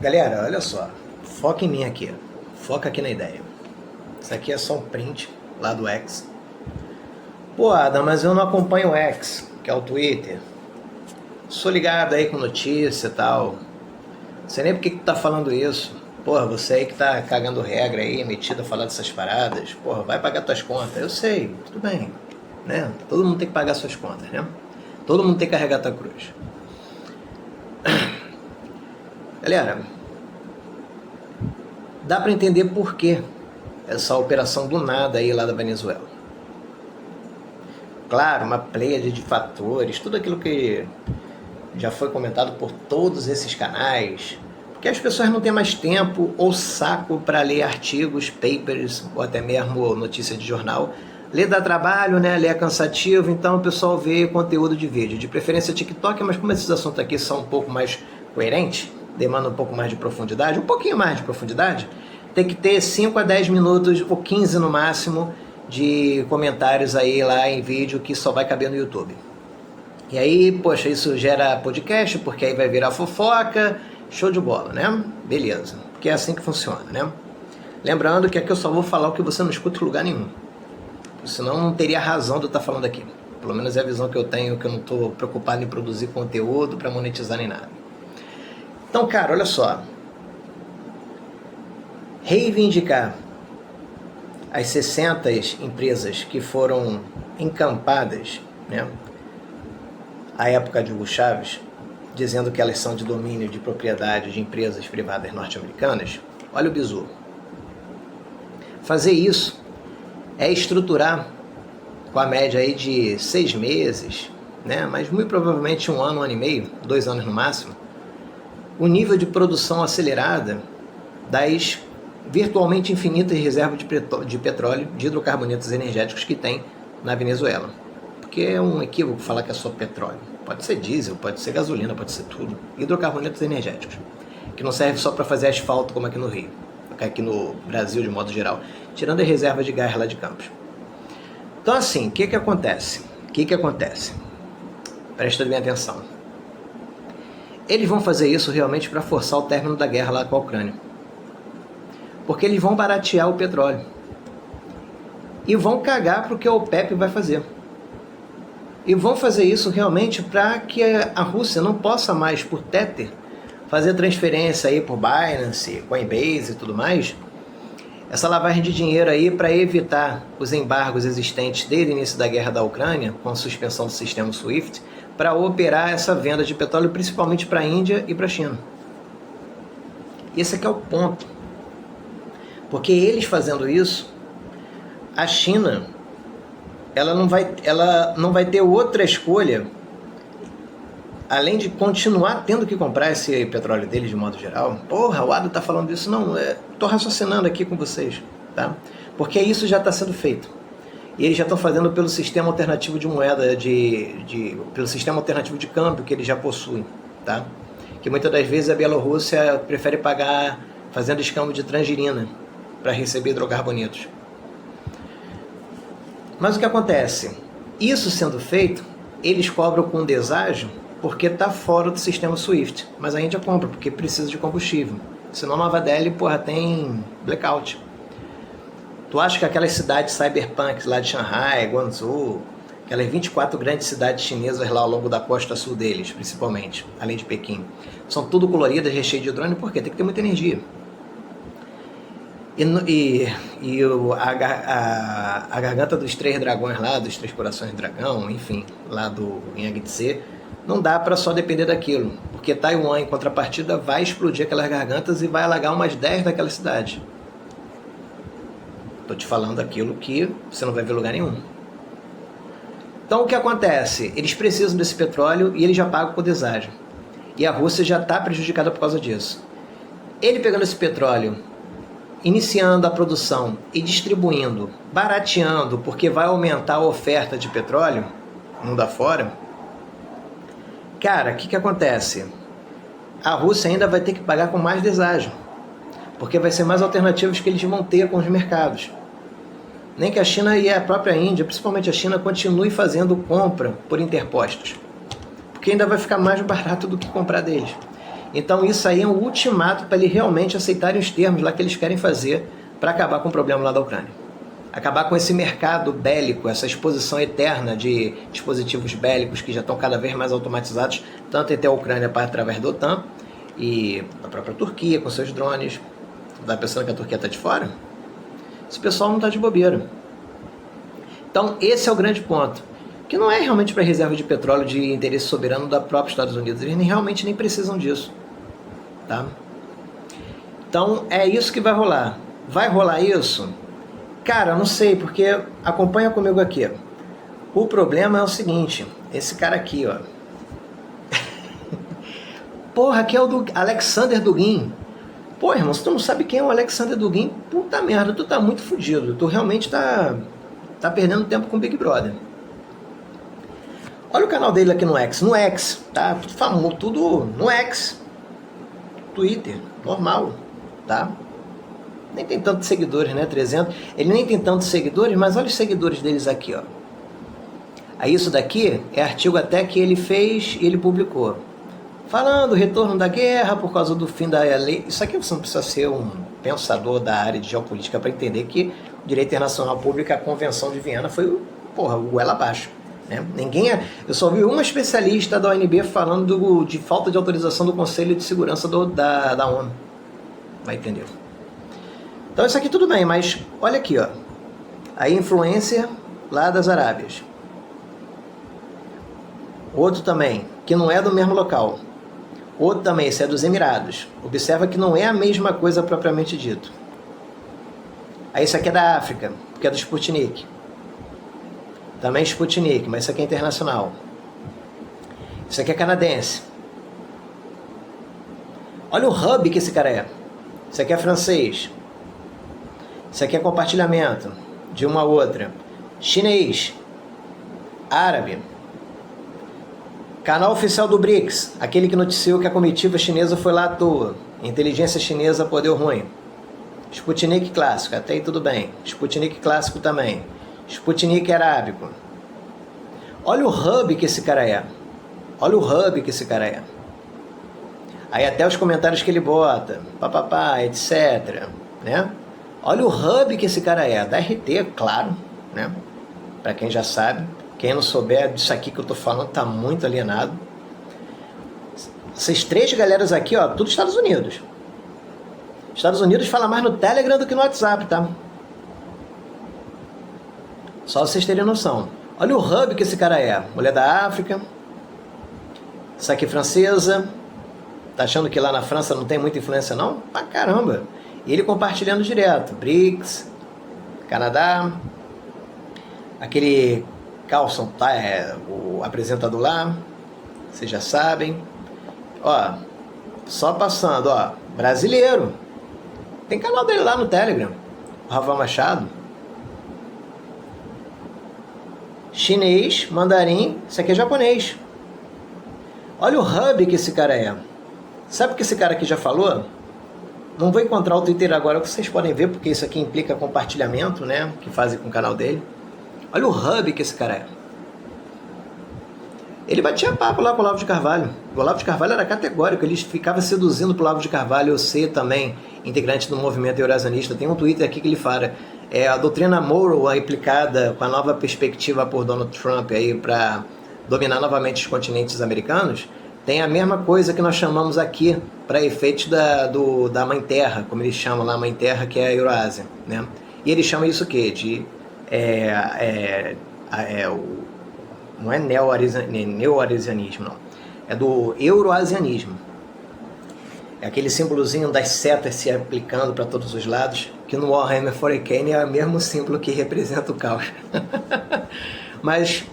Galera, olha só, foca em mim aqui, foca aqui na ideia. Isso aqui é só um print lá do X. Pô, Adam, mas eu não acompanho o X, que é o Twitter. Sou ligado aí com notícia e tal. Não sei nem por que tu tá falando isso. Porra, você aí que tá cagando regra aí, metido a falar dessas paradas. Porra, vai pagar tuas contas. Eu sei, tudo bem, né? Todo mundo tem que pagar suas contas, né? Todo mundo tem que carregar tua cruz. Galera, dá pra entender por que essa operação do nada aí lá da Venezuela. Claro, uma pleiade de fatores, tudo aquilo que já foi comentado por todos esses canais, porque as pessoas não têm mais tempo ou saco para ler artigos, papers ou até mesmo notícia de jornal. Ler dá trabalho, né? Ler é cansativo, então o pessoal vê conteúdo de vídeo, de preferência TikTok, mas como esses assuntos aqui são um pouco mais coerentes, demandam um pouco mais de profundidade, um pouquinho mais de profundidade, tem que ter 5 a 10 minutos ou 15 no máximo de comentários aí lá em vídeo que só vai caber no YouTube. E aí, poxa, isso gera podcast, porque aí vai virar fofoca, show de bola, né? Beleza, porque é assim que funciona, né? Lembrando que aqui eu só vou falar o que você não escuta em lugar nenhum. Senão não teria razão de eu estar falando aqui. Pelo menos é a visão que eu tenho, que eu não estou preocupado em produzir conteúdo para monetizar nem nada. Então, cara, olha só. Reivindicar as 60 empresas que foram encampadas, né, à época de Hugo Chávez, dizendo que elas são de domínio de propriedade de empresas privadas norte-americanas, olha o bizu. Fazer isso é estruturar com a média aí de 6 meses, né, mas muito provavelmente 1 ano, 1 ano e meio, 2 anos no máximo, o nível de produção acelerada das virtualmente infinitas reservas de petróleo, de hidrocarbonetos energéticos que tem na Venezuela. Porque é um equívoco falar que é só petróleo. Pode ser diesel, pode ser gasolina, pode ser tudo. Hidrocarbonetos energéticos, que não serve só para fazer asfalto como aqui no Rio, aqui no Brasil de modo geral, tirando as reservas de gás lá de Campos. Então assim, o que acontece? Presta bem atenção. Eles vão fazer isso realmente para forçar o término da guerra lá com a Ucrânia. Porque eles vão baratear o petróleo. E vão cagar para o que a OPEP vai fazer. E vão fazer isso realmente para que a Rússia não possa mais, por Tether, fazer transferência aí por Binance, Coinbase e tudo mais. Essa lavagem de dinheiro aí para evitar os embargos existentes desde o início da guerra da Ucrânia, com a suspensão do sistema SWIFT, para operar essa venda de petróleo principalmente para a Índia e para a China. Esse aqui é o ponto. Porque eles fazendo isso, a China ela não vai ter outra escolha além de continuar tendo que comprar esse petróleo deles de modo geral. Porra, o Ado está falando disso. Não, estou raciocinando aqui com vocês, tá? Porque isso já está sendo feito. E eles já estão fazendo pelo sistema alternativo de moeda, pelo sistema alternativo de câmbio que eles já possuem, tá? Que muitas das vezes a Bielorrússia prefere pagar fazendo escambo de tangerina para receber hidrocarbonetos. Mas o que acontece? Isso sendo feito, eles cobram com deságio porque está fora do sistema SWIFT. Mas a Índia compra porque precisa de combustível. Senão a Nova Delhi, porra, tem blackout. Tu acha que aquelas cidades cyberpunks lá de Shanghai, Guangzhou, aquelas 24 grandes cidades chinesas lá ao longo da costa sul deles, principalmente, além de Pequim, são tudo coloridas, cheias de hidrônio? Por quê? Tem que ter muita energia. A garganta dos 3 dragões lá, dos 3 corações de dragão, enfim, lá do Yangtze, não dá para só depender daquilo, porque Taiwan, em contrapartida, vai explodir aquelas gargantas e vai alagar umas 10 daquelas cidades. Estou te falando aquilo que você não vai ver em lugar nenhum. Então o que acontece? Eles precisam desse petróleo e eles já pagam com deságio. E a Rússia já está prejudicada por causa disso. Ele pegando esse petróleo, iniciando a produção e distribuindo, barateando, porque vai aumentar a oferta de petróleo, mundo afora. Cara, o que acontece? A Rússia ainda vai ter que pagar com mais deságio, porque vai ser mais alternativas que eles vão ter com os mercados. Nem que a China e a própria Índia, principalmente a China, continue fazendo compra por interpostos, porque ainda vai ficar mais barato do que comprar deles. Então isso aí é um ultimato para eles realmente aceitarem os termos lá que eles querem fazer para acabar com o problema lá da Ucrânia. Acabar com esse mercado bélico, essa exposição eterna de dispositivos bélicos que já estão cada vez mais automatizados, tanto até a Ucrânia através da OTAN e a própria Turquia com seus drones. Está pensando que a Turquia está de fora? Esse pessoal não está de bobeira. Então esse é o grande ponto, que não é realmente para reserva de petróleo de interesse soberano da própria Estados Unidos, eles realmente nem precisam disso, tá? Então é isso que vai rolar. Vai rolar isso? Cara, não sei, porque acompanha comigo aqui. O problema é o seguinte, esse cara aqui, ó. Porra, aqui é o Alexander Dugin. Pô, irmão, se tu não sabe quem é o Alexander Dugin, puta merda, tu tá muito fudido. Tu realmente tá perdendo tempo com o Big Brother. Olha o canal dele aqui no X. No X, tá? Tudo famoso, tudo no X. Twitter, normal, tá? Nem tem tantos seguidores, né? 300. Ele nem tem tantos seguidores, mas olha os seguidores deles aqui, ó. Aí isso daqui é artigo até que ele fez e ele publicou. Falando do retorno da guerra por causa do fim da lei. Isso aqui você não precisa ser um pensador da área de geopolítica para entender que o direito internacional público, a Convenção de Viena, foi o goela abaixo. Né? Eu só vi uma especialista da ONB falando de falta de autorização do Conselho de Segurança da ONU. Vai entender. Então isso aqui tudo bem, mas olha aqui, ó. A influência lá das Arábias. Outro também, que não é do mesmo local. Outro também, esse é dos Emirados. Observa que não é a mesma coisa propriamente dito. Aí isso aqui é da África, que é do Sputnik. Também Sputnik, mas isso aqui é internacional. Isso aqui é canadense. Olha o hub que esse cara é. Isso aqui é francês. Isso aqui é compartilhamento de uma a outra. Chinês. Árabe. Canal oficial do BRICS, aquele que noticiou que a comitiva chinesa foi lá à toa. Inteligência chinesa pô, deu ruim. Sputnik clássico, até aí tudo bem. Sputnik clássico também. Sputnik arábico. Olha o hub que esse cara é. Olha o hub que esse cara é. Aí até os comentários que ele bota, papapá, etc. Né? Olha o hub que esse cara é. Da RT, claro. Né? Para quem já sabe. Quem não souber disso aqui que eu tô falando tá muito alienado. Essas três galeras aqui, ó, tudo Estados Unidos. Estados Unidos fala mais no Telegram do que no WhatsApp, tá? Só vocês terem noção. Olha o hub que esse cara é. Mulher da África. Isso aqui é francesa. Tá achando que lá na França não tem muita influência, não? Pra caramba. E ele compartilhando direto. BRICS, Canadá. Aquele Carlson, tá? É o apresentador lá. Vocês já sabem. Ó, só passando, ó. Brasileiro. Tem canal dele lá no Telegram. O Rafael Machado. Chinês, mandarim, isso aqui é japonês. Olha o hub que esse cara é. Sabe o que esse cara aqui já falou? Não vou encontrar o Twitter agora, que vocês podem ver, porque isso aqui implica compartilhamento, né? Que fazem com o canal dele. Olha o hub que esse cara é. Ele batia papo lá com o Olavo de Carvalho. O Olavo de Carvalho era categórico, ele ficava seduzindo para o Olavo de Carvalho ser também integrante do movimento eurasianista. Tem um Twitter aqui que ele fala... a doutrina Monroe aplicada com a nova perspectiva por Donald Trump aí para dominar novamente os continentes americanos, tem a mesma coisa que nós chamamos aqui para efeitos da Mãe Terra, como eles chamam lá a Mãe Terra, que é a Eurásia, né? E eles chamam isso o quê? De não é neo-aresianismo, não. É do euroasianismo. É aquele símbolozinho das setas se aplicando para todos os lados, que no Warhammer 40K é o mesmo símbolo que representa o caos. Mas,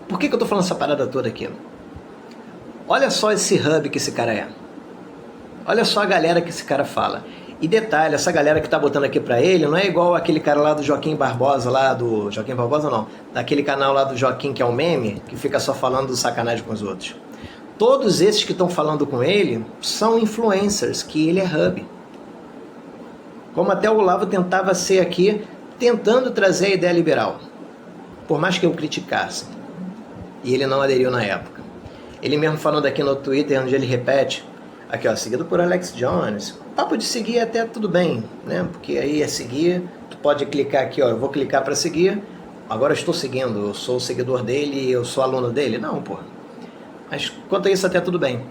por que eu estou falando essa parada toda aqui? Olha só esse hub que esse cara é. Olha só a galera que esse cara fala. E detalhe, essa galera que está botando aqui para ele não é igual aquele cara lá do Joaquim Barbosa, Joaquim Barbosa não, daquele canal lá do Joaquim que é um meme, que fica só falando do sacanagem com os outros. Todos esses que estão falando com ele são influencers, que ele é hub. Como até o Olavo tentava ser aqui, tentando trazer a ideia liberal. Por mais que eu criticasse. E ele não aderiu na época. Ele mesmo falando aqui no Twitter, onde ele repete, Aqui, ó, seguido por Alex Jones. Papo de seguir até tudo bem, né? Porque aí é seguir, tu pode clicar aqui, ó, eu vou clicar para seguir. Agora eu estou seguindo, eu sou seguidor dele, eu sou aluno dele. Não, pô. Mas quanto a isso até tudo bem.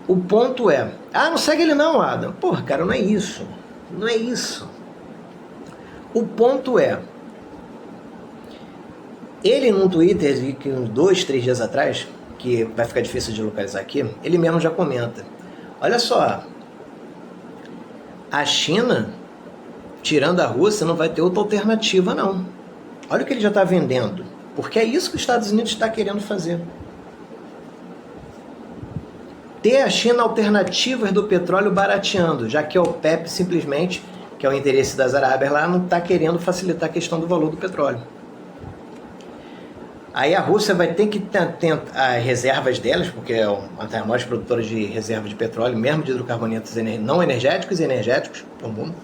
O ponto é, não segue ele não, Adam. Porra, cara, não é isso. Não é isso. O ponto é, ele no Twitter, que uns 2, 3 dias atrás, que vai ficar difícil de localizar aqui, ele mesmo já comenta. Olha só, a China, tirando a Rússia, não vai ter outra alternativa não. Olha o que ele já está vendendo, porque é isso que os Estados Unidos está querendo fazer. Ter a China alternativas do petróleo barateando, já que a OPEP simplesmente, que é o interesse das Arábias lá, não está querendo facilitar a questão do valor do petróleo. Aí a Rússia vai ter que ter as reservas delas, porque é uma das maiores produtoras de reserva de petróleo, mesmo de hidrocarbonetos não energéticos e energéticos no mundo.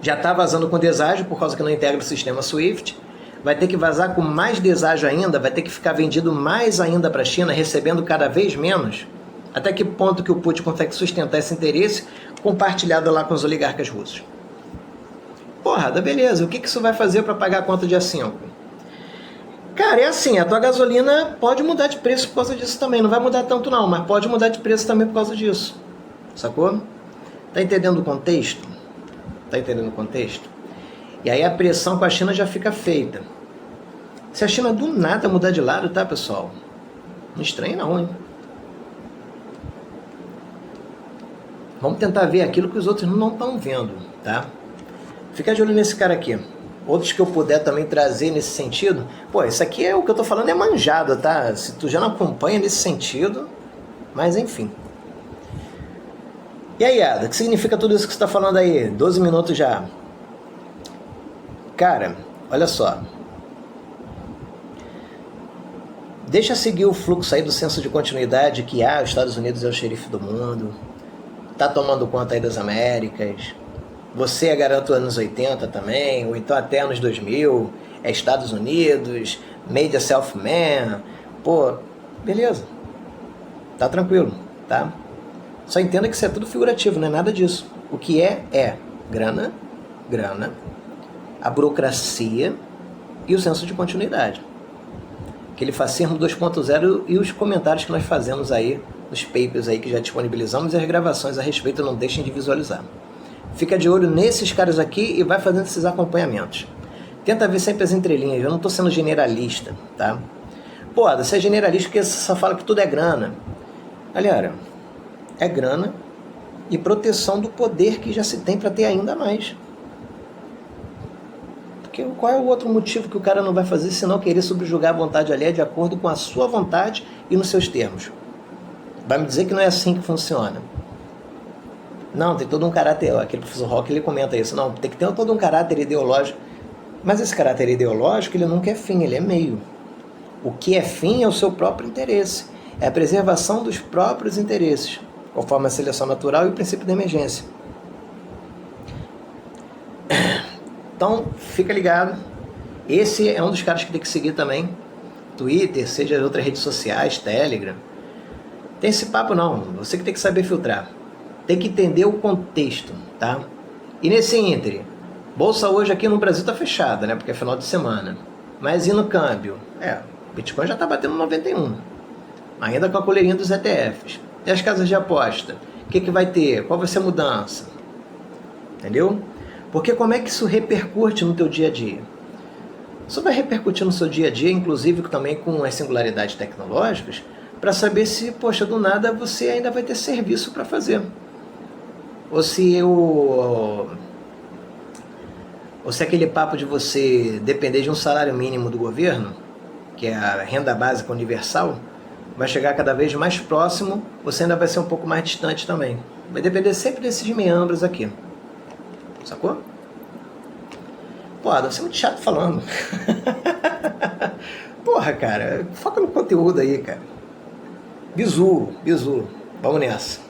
Já está vazando com deságio, por causa que não integra o sistema SWIFT. Vai ter que vazar com mais deságio ainda, vai ter que ficar vendido mais ainda para a China, recebendo cada vez menos. Até que ponto que o Putin consegue sustentar esse interesse compartilhado lá com os oligarcas russos? Porrada, beleza. O que isso vai fazer para pagar a conta dia 5? Cara, é assim, a tua gasolina pode mudar de preço por causa disso também. Não vai mudar tanto não, mas pode mudar de preço também por causa disso. Sacou? Tá entendendo o contexto? Tá entendendo o contexto? E aí a pressão com a China já fica feita. Se a China do nada mudar de lado, tá, pessoal? Não estranhe não, hein? Vamos tentar ver aquilo que os outros não estão vendo, tá? Fica de olho nesse cara aqui. Outros que eu puder também trazer nesse sentido. Pô, isso aqui é o que eu tô falando, é manjado, tá? Se tu já não acompanha nesse sentido, mas enfim. E aí, Ada, o que significa tudo isso que você tá falando aí? 12 minutos já. Cara, olha só. Deixa seguir o fluxo aí do senso de continuidade que os Estados Unidos é o xerife do mundo. Tá tomando conta aí das Américas. Você é garoto anos 80 também, ou então até anos 2000, é Estados Unidos, made a self-man. Pô, beleza. Tá tranquilo, tá? Só entenda que isso é tudo figurativo, não é nada disso. O que é grana, a burocracia e o senso de continuidade. Aquele fascismo 2.0 e os comentários que nós fazemos aí, os papers aí que já disponibilizamos e as gravações a respeito, não deixem de visualizar. Fica de olho nesses caras aqui e vai fazendo esses acompanhamentos. Tenta ver sempre as entrelinhas, eu não estou sendo generalista, tá? Pô, você é generalista porque você só fala que tudo é grana. Galera, é grana e proteção do poder que já se tem para ter ainda mais. Porque qual é o outro motivo que o cara não vai fazer senão querer subjugar a vontade alheia de acordo com a sua vontade e nos seus termos? Vai me dizer que não é assim que funciona. Não, tem todo um caráter, aquele professor Rock, ele comenta isso, não, tem que ter todo um caráter ideológico, mas esse caráter ideológico, ele nunca é fim, ele é meio. O que é fim é o seu próprio interesse, é a preservação dos próprios interesses, conforme a seleção natural e o princípio da emergência. Então, fica ligado, esse é um dos caras que tem que seguir também, Twitter, seja outras redes sociais, Telegram. Tem esse papo não, você que tem que saber filtrar. Tem que entender o contexto, tá? E nesse ínterim, bolsa hoje aqui no Brasil tá fechada, né? Porque é final de semana. Mas e no câmbio? Bitcoin já tá batendo 91. Ainda com a coleirinha dos ETFs. E as casas de aposta? O que vai ter? Qual vai ser a mudança? Entendeu? Porque como é que isso repercute no teu dia a dia? Isso vai repercutir no seu dia a dia, inclusive também com as singularidades tecnológicas, para saber se, poxa, do nada você ainda vai ter serviço para fazer. Ou se aquele papo de você depender de um salário mínimo do governo, que é a renda básica universal, vai chegar cada vez mais próximo, você ainda vai ser um pouco mais distante também. Vai depender sempre desses meandros aqui. Sacou? Pô, deve ser muito chato falando. Porra, cara, foca no conteúdo aí, cara. Bizu. Vamos nessa.